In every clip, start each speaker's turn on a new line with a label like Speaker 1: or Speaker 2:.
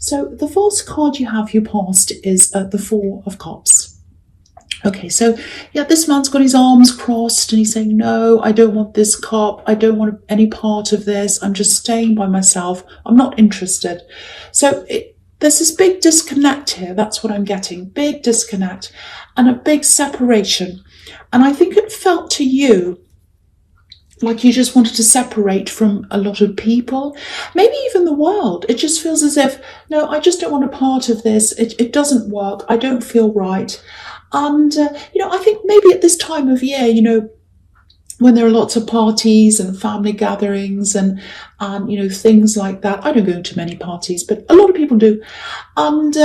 Speaker 1: So the first card you have you passed is the Four of Cups. Okay, so yeah, this man's got his arms crossed and he's saying, no, I don't want this cup. I don't want any part of this. I'm just staying by myself. I'm not interested. So there's this big disconnect here. That's what I'm getting. Big disconnect and a big separation. And I think it felt to you like you just wanted to separate from a lot of people, maybe even the world. It just feels as if, no, I just don't want a part of this. It doesn't work. I don't feel right. And, I think maybe at this time of year, when there are lots of parties and family gatherings and things like that. I don't go to many parties, but a lot of people do. And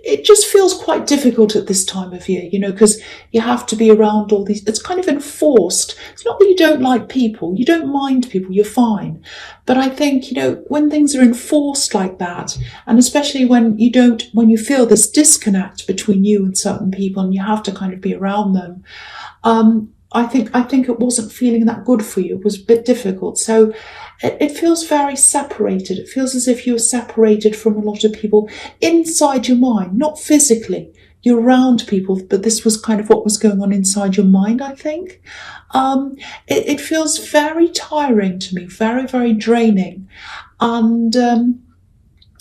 Speaker 1: it just feels quite difficult at this time of year, because you have to be around all these. It's kind of enforced. It's not that you don't like people. You don't mind people. You're fine. But I think, when things are enforced like that, and especially when you feel this disconnect between you and certain people and you have to kind of be around them, I think it wasn't feeling that good for you. It was a bit difficult. So it feels very separated. It feels as if you were separated from a lot of people inside your mind, not physically. You're around people, but this was kind of what was going on inside your mind, I think. It feels very tiring to me, very, very draining. And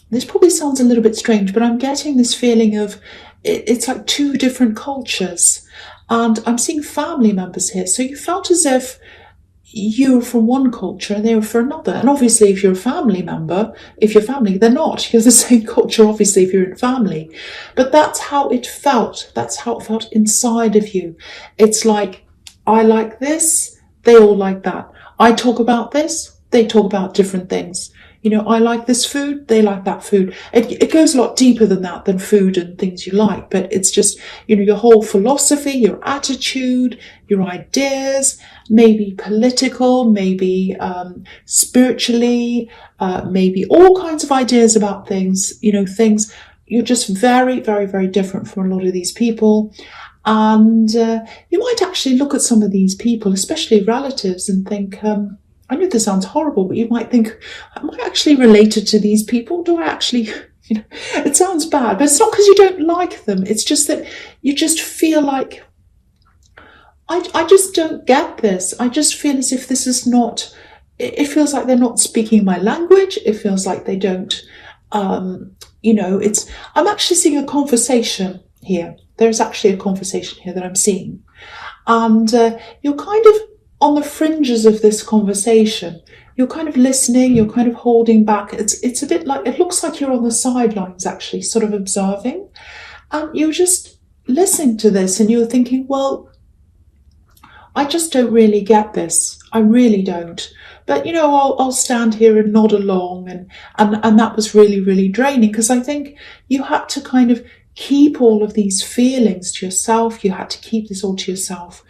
Speaker 1: this probably sounds a little bit strange, but I'm getting this feeling of it's like two different cultures. And I'm seeing family members here. So you felt as if you were from one culture and they were from another. And obviously, if you're a family member, they're not. You're the same culture, obviously, if you're in family. But that's how it felt. That's how it felt inside of you. It's like, I like this, they all like that. I talk about this, they talk about different things. I like this food, they like that food. It goes a lot deeper than that, than food and things you like. But it's just, your whole philosophy, your attitude, your ideas, maybe political, maybe spiritually, maybe all kinds of ideas about things, things. You're just very, very, very different from a lot of these people. And you might actually look at some of these people, especially relatives, and think, I know this sounds horrible, but you might think, am I actually related to these people? Do I actually, it sounds bad, but it's not because you don't like them. It's just that you just feel like, I just don't get this. I just feel as if this is not, it feels like they're not speaking my language. It feels like they don't, I'm actually seeing a conversation here. There's actually a conversation here that I'm seeing. And you're kind of on the fringes of this conversation. You're kind of listening, you're kind of holding back. It's a bit like, it looks like you're on the sidelines actually, sort of observing. And you're just listening to this and you're thinking, well, I just don't really get this. I really don't. But, I'll stand here and nod along. And that was really, really draining, because I think you had to kind of keep all of these feelings to yourself. You had to keep this all to yourself.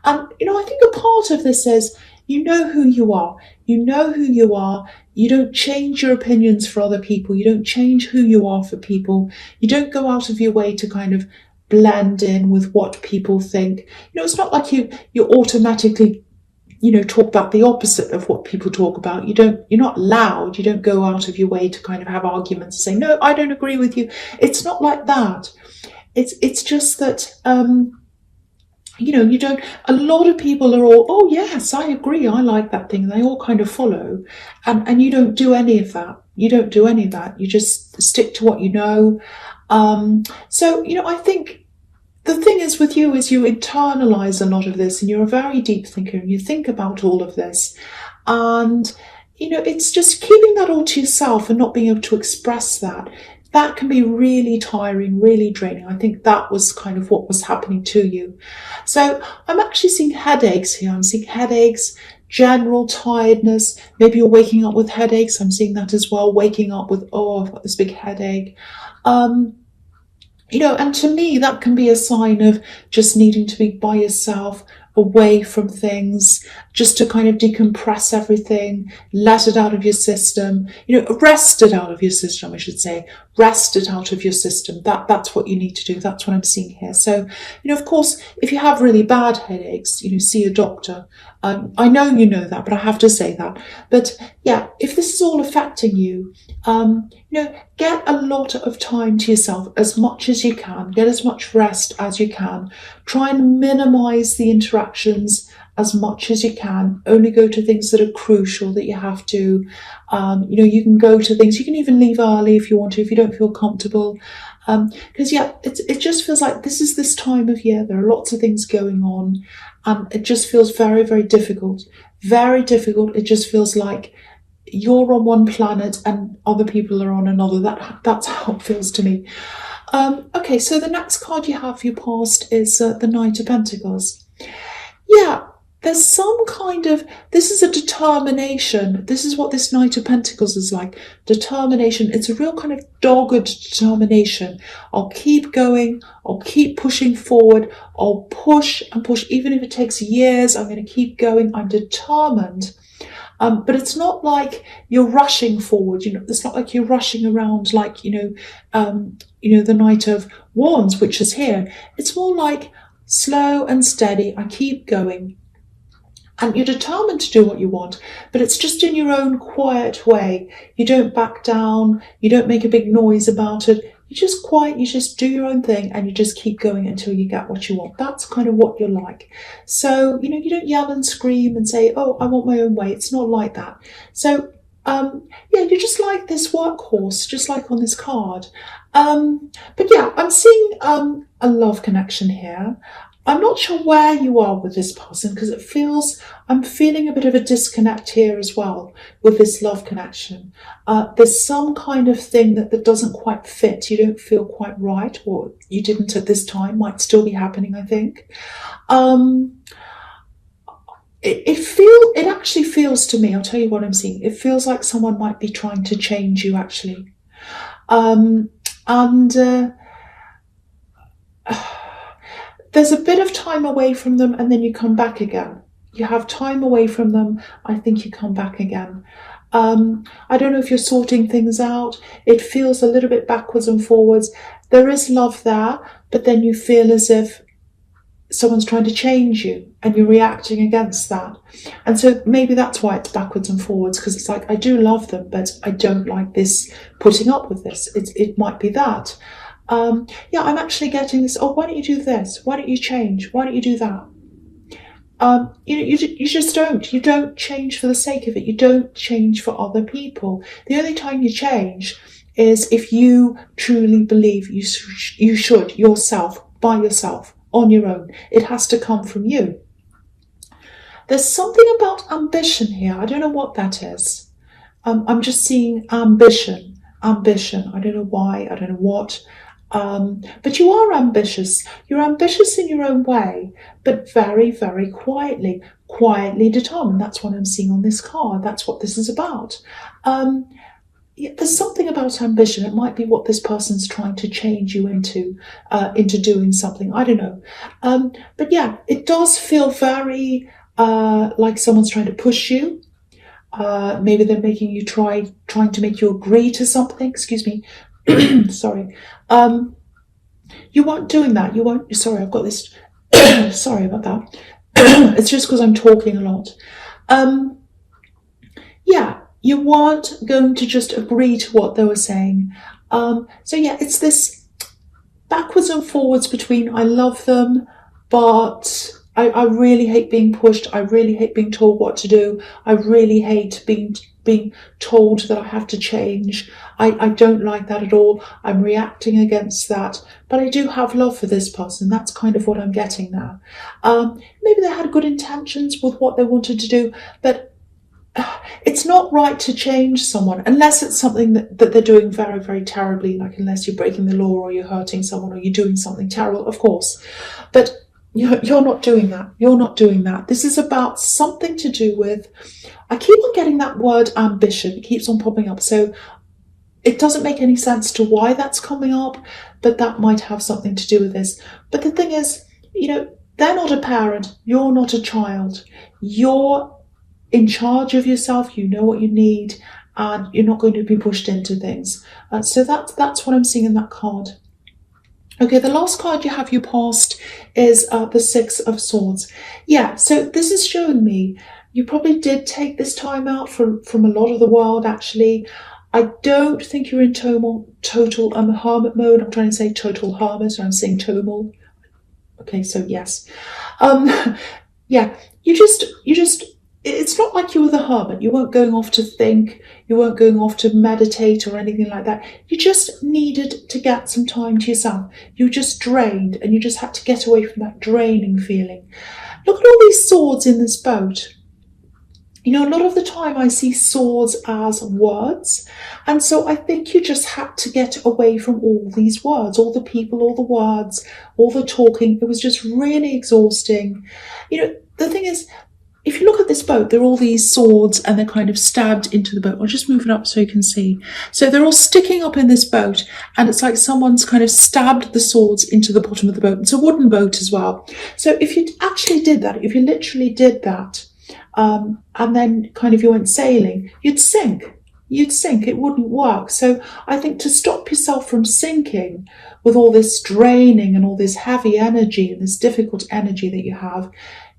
Speaker 1: And, I think a part of this is, you know who you are. You know who you are. You don't change your opinions for other people. You don't change who you are for people. You don't go out of your way to kind of blend in with what people think. It's not like you automatically, talk about the opposite of what people talk about. You're not loud. You don't go out of your way to kind of have arguments and say, no, I don't agree with you. It's not like that. It's just that, you don't, a lot of people are all, oh yes, I agree, I like that thing. They all kind of follow. And you don't do any of that. You don't do any of that. You just stick to what you know. So, I think the thing is with you is you internalize a lot of this, and you're a very deep thinker and you think about all of this. And, it's just keeping that all to yourself and not being able to express that. That can be really tiring, really draining. I think that was kind of what was happening to you. So I'm actually seeing headaches here. I'm seeing headaches, general tiredness. Maybe you're waking up with headaches. I'm seeing that as well. Waking up with, oh, I've got this big headache. And to me, that can be a sign of just needing to be by yourself, away from things, just to kind of decompress everything, let it out of your system, rest it out of your system, I should say, rest it out of your system. That's what you need to do. That's what I'm seeing here. So, of course, if you have really bad headaches, see a doctor. I know you know that, but I have to say that. But yeah, if this is all affecting you, get a lot of time to yourself as much as you can. Get as much rest as you can. Try and minimize the interactions as much as you can. Only go to things that are crucial that you have to. You can go to things. You can even leave early if you want to, if you don't feel comfortable. Because it just feels like this time of year. There are lots of things going on, and it just feels very, very difficult. Very difficult. It just feels like you're on one planet and other people are on another. That's how it feels to me. Okay, so the next card you have for your past is the Knight of Pentacles. Yeah, there's some kind of, this is a determination. This is what this Knight of Pentacles is like. Determination. It's a real kind of dogged determination. I'll keep going. I'll keep pushing forward. I'll push and push. Even if it takes years, I'm going to keep going. I'm determined. But it's not like you're rushing forward. It's not like you're rushing around like, the Knight of Wands, which is here. It's more like slow and steady. I keep going. And you're determined to do what you want, but it's just in your own quiet way. You don't back down. You don't make a big noise about it. You just quiet. You just do your own thing, and you just keep going until you get what you want. That's kind of what you're like. So, you don't yell and scream and say, oh, I want my own way. It's not like that. So, you're just like this workhorse, just like on this card. But yeah, I'm seeing a love connection here. I'm not sure where you are with this person because I'm feeling a bit of a disconnect here as well with this love connection. There's some kind of thing that doesn't quite fit. You don't feel quite right, or you didn't at this time, might still be happening, I think. It actually feels to me, I'll tell you what I'm seeing. It feels like someone might be trying to change you actually. There's a bit of time away from them and then you come back again. You have time away from them. I think you come back again. I don't know if you're sorting things out. It feels a little bit backwards and forwards. There is love there, but then you feel as if someone's trying to change you and you're reacting against that. And so maybe that's why it's backwards and forwards, because it's like, I do love them, but I don't like this, putting up with this. It might be that. I'm actually getting this, oh, why don't you do this? Why don't you change? Why don't you do that? You just don't. You don't change for the sake of it. You don't change for other people. The only time you change is if you truly believe you should yourself, by yourself, on your own. It has to come from you. There's something about ambition here. I don't know what that is. I'm just seeing ambition. I don't know why. I don't know what. But you are ambitious. You're ambitious in your own way, but very, very quietly determined. That's what I'm seeing on this card. That's what this is about. There's something about ambition. It might be what this person's trying to change you into doing something. I don't know. But yeah, it does feel very like someone's trying to push you. Maybe they're making you trying to make you agree to something. Excuse me. Sorry. You weren't doing that. You won't. Sorry, I've got this. Sorry about that. It's just because I'm talking a lot. You weren't going to just agree to what they were saying. It's this backwards and forwards between I love them, but I really hate being pushed. I really hate being told what to do. I really hate being told that I have to change. I don't like that at all. I'm reacting against that. But I do have love for this person. That's kind of what I'm getting now. Maybe they had good intentions with what they wanted to do, but it's not right to change someone unless it's something that they're doing very, very terribly, like unless you're breaking the law or you're hurting someone or you're doing something terrible, of course. But you're not doing that. You're not doing that. This is about something to do with, I keep on getting that word ambition. It keeps on popping up. So it doesn't make any sense to why that's coming up, but that might have something to do with this. But the thing is, they're not a parent. You're not a child. You're in charge of yourself. You know what you need, and you're not going to be pushed into things. So that's what I'm seeing in that card. Okay, the last card you have, you passed, is the Six of Swords. Yeah, so this is showing me you probably did take this time out from a lot of the world, actually. I don't think you're in total hermit mode. I'm trying to say total hermit, and I'm saying total. Okay, so yes. Um, yeah, you just, it's not like you were the hermit. You weren't going off to think, you weren't going off to meditate or anything like that. You just needed to get some time to yourself. You were just drained and you just had to get away from that draining feeling. Look at all these swords in this boat. You know, a lot of the time I see swords as words. And so I think you just had to get away from all these words, all the people, all the words, all the talking. It was just really exhausting. You know, the thing is, if you look at this boat, there are all these swords and they're kind of stabbed into the boat. I'll just move it up so you can see. So they're all sticking up in this boat, and it's like someone's kind of stabbed the swords into the bottom of the boat. It's a wooden boat as well. So if you actually did that, if you literally did that, and then kind of you went sailing, you'd sink. You'd sink. It wouldn't work. So I think to stop yourself from sinking with all this draining and all this heavy energy and this difficult energy that you have,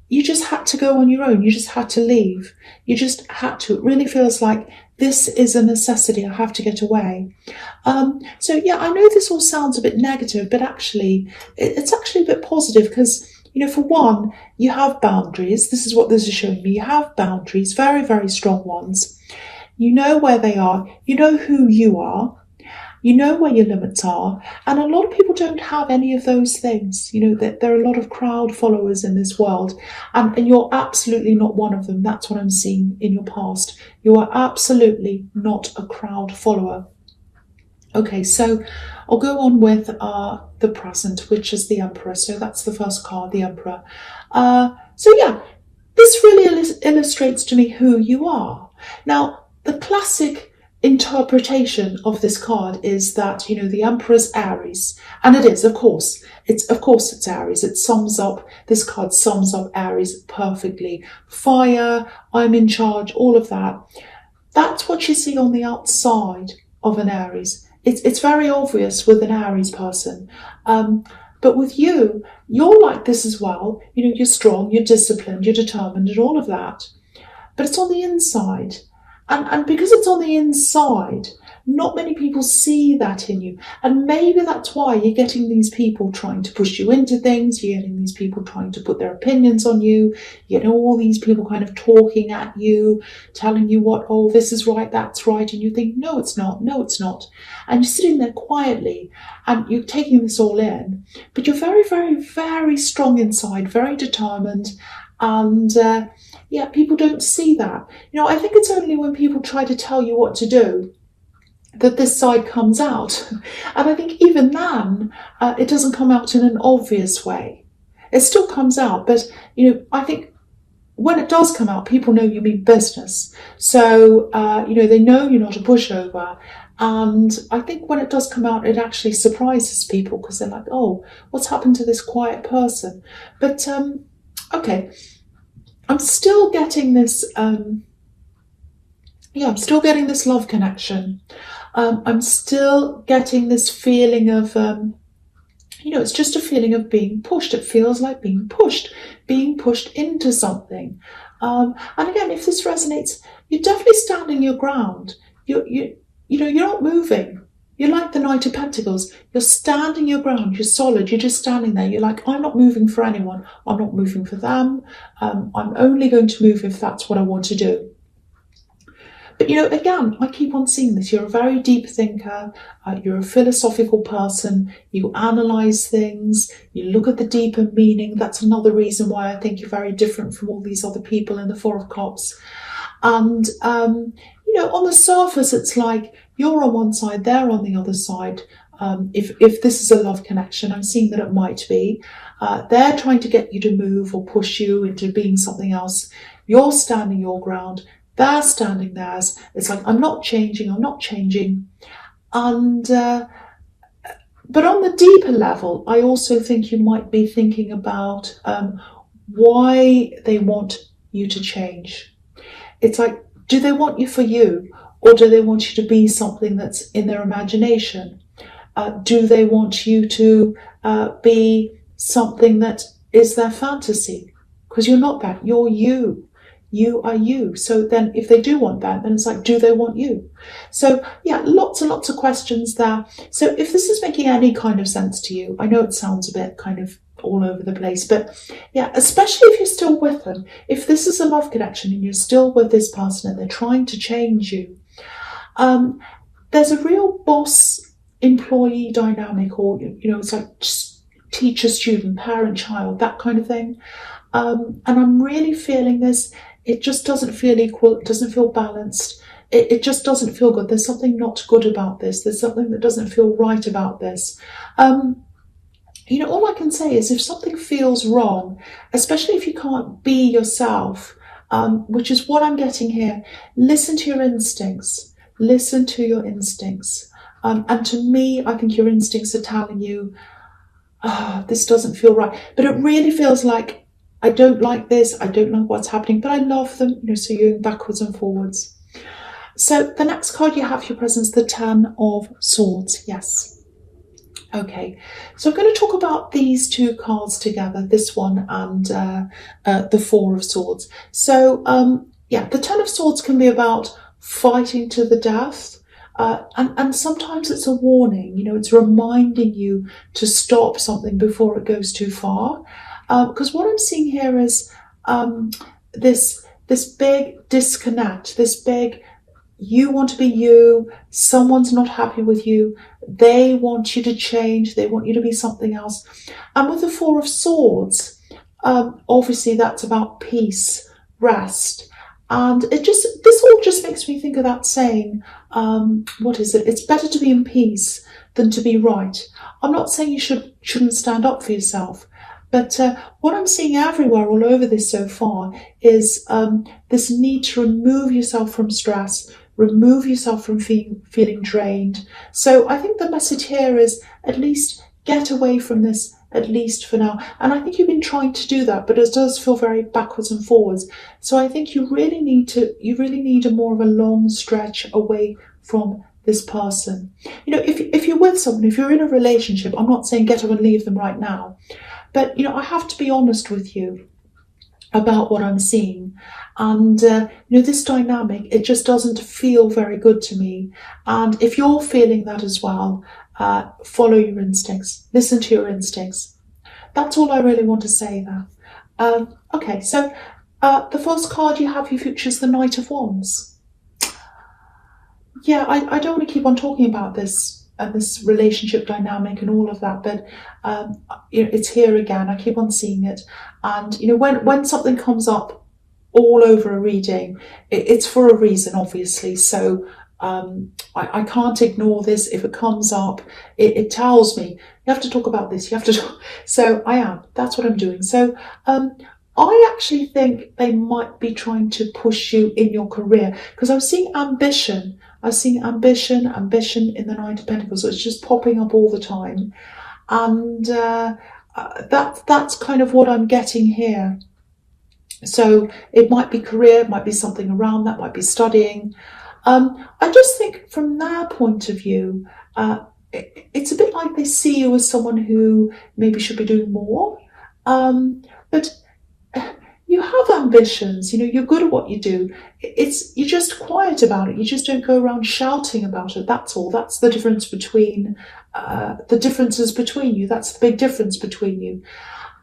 Speaker 1: you just had to go on your own. You just had to leave. You just had to. It really feels like this is a necessity. I have to get away. So yeah, I know this all sounds a bit negative, but actually, it's actually a bit positive because, you know, for one, you have boundaries. This is what this is showing me. You have boundaries, very, very strong ones. You know where they are. You know who you are. You know where your limits are. And a lot of people don't have any of those things. You know, that there are a lot of crowd followers in this world. And you're absolutely not one of them. That's what I'm seeing in your past. You are absolutely not a crowd follower. Okay, so I'll go on with the present, which is the Emperor. So that's the first card, the Emperor. So yeah, this really illustrates to me who you are. Now, the classic interpretation of this card is that, you know, the Emperor's Aries, and it is, of course, it's Aries. It sums up, this card sums up Aries perfectly. Fire, I'm in charge, all of that. That's what you see on the outside of an Aries. It's very obvious with an Aries person. But with you, you're like this as well. You know, you're strong, you're disciplined, you're determined, and all of that. But it's on the inside. And because it's on the inside, not many people see that in you. And maybe that's why you're getting these people trying to push you into things. You're getting these people trying to put their opinions on you. You know, all these people kind of talking at you, telling you what, oh, this is right, that's right. And you think, no, it's not. No, it's not. And you're sitting there quietly and you're taking this all in. But you're very, very, very strong inside, very determined. And yeah, people don't see that. You know, I think it's only when people try to tell you what to do that this side comes out. And I think even then, it doesn't come out in an obvious way. It still comes out, but, you know, I think when it does come out, people know you mean business. So, you know, they know you're not a pushover. And I think when it does come out, it actually surprises people because they're like, oh, what's happened to this quiet person? But, okay, I'm still getting this, I'm still getting this love connection. I'm still getting this feeling of, you know, it's just a feeling of being pushed. It feels like being pushed into something. And again, if this resonates, you're definitely standing your ground. You know, you're not moving. You're like the Knight of Pentacles. You're standing your ground. You're solid. You're just standing there. You're like, I'm not moving for anyone. I'm not moving for them. I'm only going to move if that's what I want to do. But, you know, again, I keep on seeing this. You're a very deep thinker. You're a philosophical person. You analyze things. You look at the deeper meaning. That's another reason why I think you're very different from all these other people in the Four of Cups. And, you know, on the surface, it's like you're on one side, they're on the other side. If this is a love connection, I'm seeing that it might be. They're trying to get you to move or push you into being something else. You're standing your ground. They're standing theirs. It's like, I'm not changing. And, but on the deeper level, I also think you might be thinking about why they want you to change. It's like, do they want you for you? Or do they want you to be something that's in their imagination? Do they want you to be something that is their fantasy? Because you're not that. You're you. You are you. So then if they do want that, then it's like, do they want you? So yeah, lots and lots of questions there. So if this is making any kind of sense to you, I know it sounds a bit kind of all over the place, but yeah, especially if you're still with them, if this is a love connection and you're still with this person and they're trying to change you, there's a real boss employee dynamic, or it's like teacher student, parent child, that kind of thing. And I'm really feeling this. It just doesn't feel equal. It doesn't feel balanced. It just doesn't feel good. There's something not good about this. There's something that doesn't feel right about this. All I can say is if something feels wrong, especially if you can't be yourself, which is what I'm getting here, listen to your instincts. Listen to your instincts. And to me, I think your instincts are telling you, this doesn't feel right. But it really feels like, I don't like this, I don't like what's happening, but I love them, so you're going backwards and forwards. So the next card you have for your presence, the Ten of Swords. Yes. Okay, so I'm going to talk about these two cards together, this one and the Four of Swords. So, the Ten of Swords can be about fighting to the death. And sometimes it's a warning, it's reminding you to stop something before it goes too far. Because what I'm seeing here is this big disconnect, this big, you want to be you, someone's not happy with you, they want you to change, they want you to be something else. And with the Four of Swords, obviously that's about peace, rest. And this all just makes me think of that saying, what is it? It's better to be in peace than to be right. I'm not saying you shouldn't stand up for yourself, but what I'm seeing everywhere all over this so far is this need to remove yourself from stress, remove yourself from feeling drained. So I think the message here is at least get away from this, at least for now. And I think you've been trying to do that, but it does feel very backwards and forwards. So I think you really need a more of a long stretch away from this person. If you're with someone, if you're in a relationship, I'm not saying get up and leave them right now, but I have to be honest with you about what I'm seeing. And this dynamic, it just doesn't feel very good to me. And if you're feeling that as well, follow your instincts, listen to your instincts. That's all I really want to say there. Okay, so the first card you have for your future is the Knight of Wands. Yeah, I don't want to keep on talking about this this relationship dynamic and all of that, but it's here again. I keep on seeing it, and when something comes up all over a reading, it's for a reason, obviously. So I can't ignore this. If it comes up, it tells me you have to talk about this. You have to talk. So I am. That's what I'm doing. So I actually think they might be trying to push you in your career, because I was seeing ambition. I was seeing ambition in the Knight of Pentacles. So it's just popping up all the time. And that's kind of what I'm getting here. So it might be career, it might be something around that, might be studying. I just think from their point of view, it's a bit like they see you as someone who maybe should be doing more. But you have ambitions, you're good at what you do. You're just quiet about it. You just don't go around shouting about it. That's all. That's the difference between the differences between you. That's the big difference between you.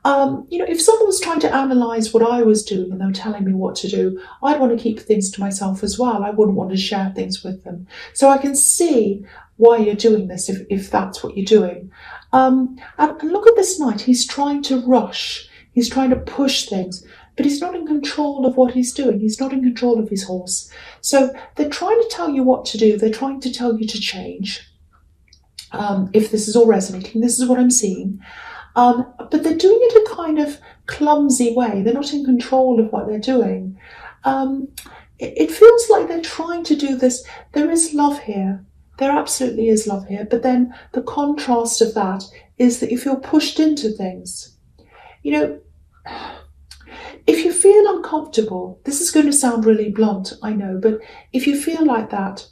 Speaker 1: If someone was trying to analyse what I was doing and they were telling me what to do, I'd want to keep things to myself as well. I wouldn't want to share things with them. So I can see why you're doing this if that's what you're doing. And look at this knight. He's trying to rush. He's trying to push things, but he's not in control of what he's doing. He's not in control of his horse. So they're trying to tell you what to do. They're trying to tell you to change. If this is all resonating, this is what I'm seeing. But they're doing it in a kind of clumsy way. They're not in control of what they're doing. It feels like they're trying to do this. There is love here. There absolutely is love here. But then the contrast of that is that you feel pushed into things. If you feel uncomfortable, this is going to sound really blunt, I know, but if you feel like that,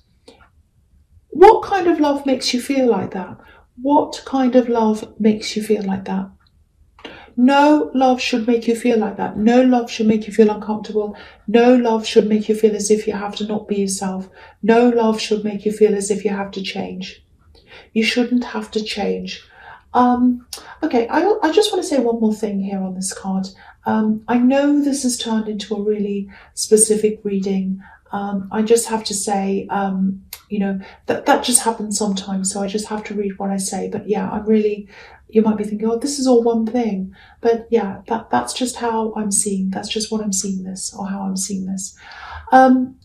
Speaker 1: what kind of love makes you feel like that? What kind of love makes you feel like that? No love should make you feel like that. No love should make you feel uncomfortable. No love should make you feel as if you have to not be yourself. No love should make you feel as if you have to change. You shouldn't have to change. Okay, I just want to say one more thing here on this card. I know this has turned into a really specific reading. I just have to say, that just happens sometimes, so I just have to read what I say. But yeah, you might be thinking, oh, this is all one thing. But yeah, that's just how I'm seeing, that's just what I'm seeing this, or how I'm seeing this.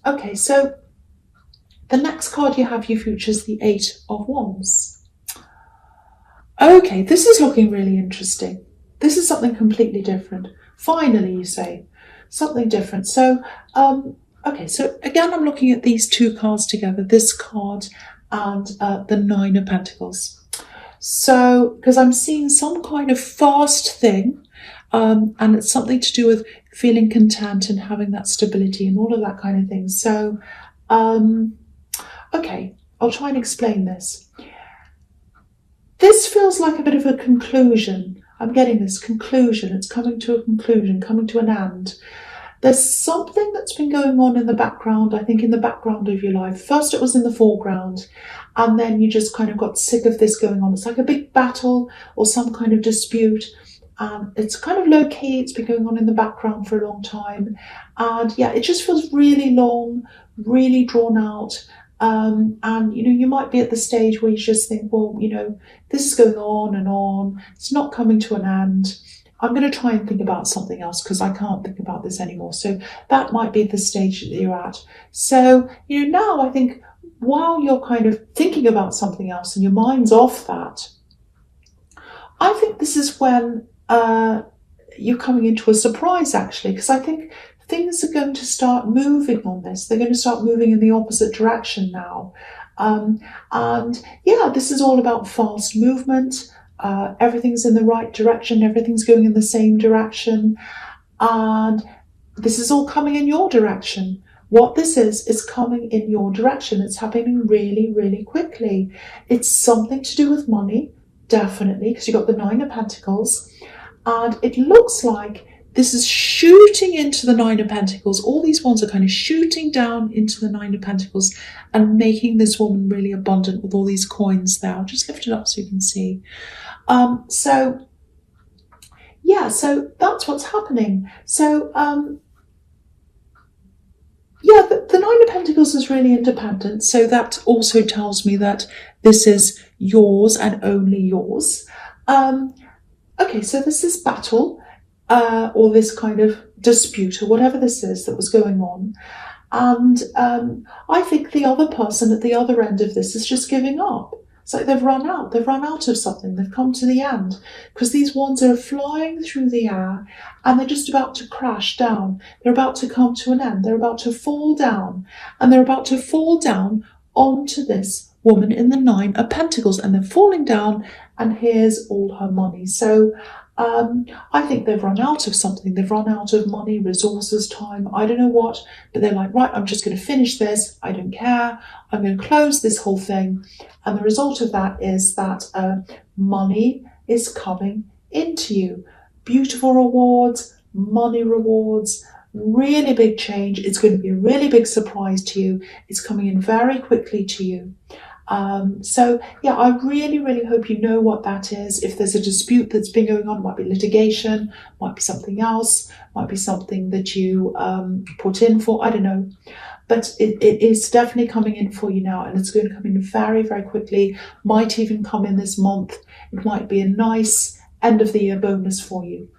Speaker 1: Okay, so the next card you have, you features the Eight of Wands. Okay, this is looking really interesting. This is something completely different. Finally, you say, something different. So, okay, so again, I'm looking at these two cards together, this card and the Nine of Pentacles. So, because I'm seeing some kind of fast thing, and it's something to do with feeling content and having that stability and all of that kind of thing. So, okay, I'll try and explain this. This feels like a bit of a conclusion. I'm getting this conclusion. It's coming to a conclusion, coming to an end. There's something that's been going on in the background, I think in the background of your life. First it was in the foreground, and then you just kind of got sick of this going on. It's like a big battle or some kind of dispute. It's kind of low key. It's been going on in the background for a long time. And yeah, it just feels really long, really drawn out. And you might be at the stage where you just think, well, this is going on and on. It's not coming to an end. I'm going to try and think about something else because I can't think about this anymore. So that might be the stage that you're at. So, now I think while you're kind of thinking about something else and your mind's off that, I think this is when you're coming into a surprise, actually, because I think things are going to start moving on this. They're going to start moving in the opposite direction now. And yeah, this is all about fast movement. Everything's in the right direction. Everything's going in the same direction. And this is all coming in your direction. What this is coming in your direction. It's happening really, really quickly. It's something to do with money, definitely, because you've got the Nine of Pentacles. And it looks like this is shooting into the Nine of Pentacles. All these ones are kind of shooting down into the Nine of Pentacles and making this woman really abundant with all these coins there. I'll just lift it up so you can see. So that's what's happening. So, yeah, the Nine of Pentacles is really independent. So that also tells me that this is yours and only yours. Okay, so this is battle. Or this kind of dispute or whatever this is that was going on. And I think the other person at the other end of this is just giving up. It's like they've run out of something, they've come to the end, because these wands are flying through the air and they're just about to crash down. They're about to come to an end, they're about to fall down, and they're about to fall down onto this woman in the Nine of Pentacles, and they're falling down, and here's all her money. So I think they've run out of something. They've run out of money, resources, time, I don't know what, but they're like, right, I'm just going to finish this. I don't care. I'm going to close this whole thing. And the result of that is that money is coming into you. Beautiful rewards, money rewards, really big change. It's going to be a really big surprise to you. It's coming in very quickly to you. So yeah, I really, really hope you know what that is. If there's a dispute that's been going on, it might be litigation, might be something else, might be something that you put in for, I don't know. But it is definitely coming in for you now, and it's going to come in very, very quickly. Might even come in this month. It might be a nice end of the year bonus for you.